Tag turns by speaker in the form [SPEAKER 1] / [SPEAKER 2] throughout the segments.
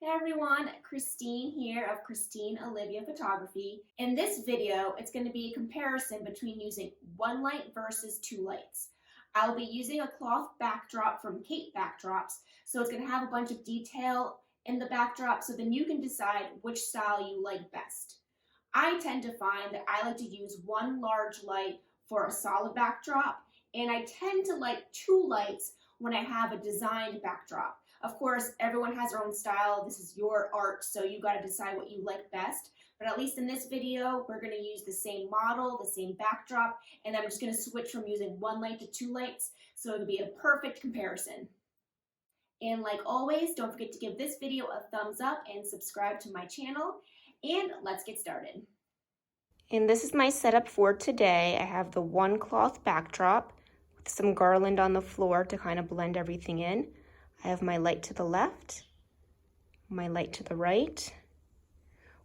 [SPEAKER 1] Hey everyone, Christine here of Christine Olivia Photography. In this video, it's going to be a comparison between using one light versus two lights. I'll be using a cloth backdrop from Kate Backdrops, so it's going to have a bunch of detail in the backdrop so then you can decide which style you like best. I tend to find that I like to use one large light for a solid backdrop, and I tend to like two lights when I have a designed backdrop. Of course, everyone has their own style. This is your art, so you got to decide what you like best. But at least in this video, we're going to use the same model, the same backdrop, and I'm just going to switch from using one light to two lights, so it'll be a perfect comparison. And like always, don't forget to give this video a thumbs up and subscribe to my channel. And let's get started.
[SPEAKER 2] And this is my setup for today. I have the one cloth backdrop with some garland on the floor to kind of blend everything in. I have my light to the left, my light to the right.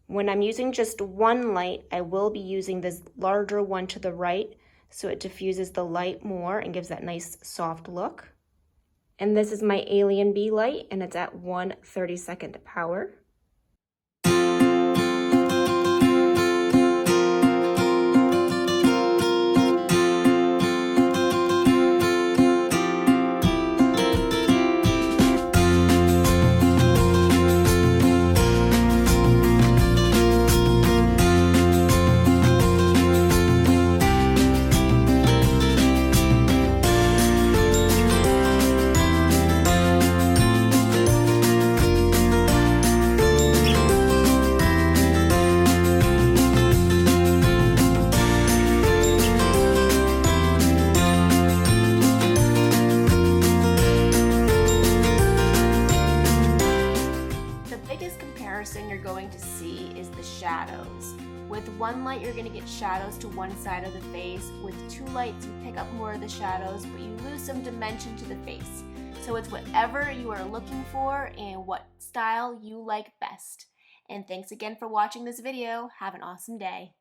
[SPEAKER 2] When I'm using just one light, I will be using this larger one to the right so it diffuses the light more and gives that nice soft look. And this is my AlienBee light, and it's at 1/32 power. You're going to see is the shadows. With one light, you're going to get shadows to one side of the face. With two lights, you pick up more of the shadows, but you lose some dimension to the face. So it's whatever you are looking for and what style you like best. And thanks again for watching this video. Have an awesome day.